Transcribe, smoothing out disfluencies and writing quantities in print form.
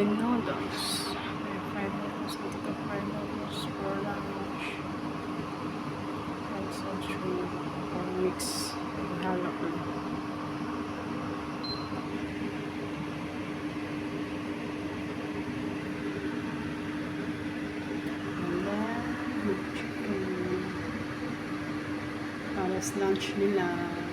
fried noodles. Fried noodles. Dito fried noodles for lunch. Also shrimp or mix. Halo ko. Chicken. Para sa lunch nila.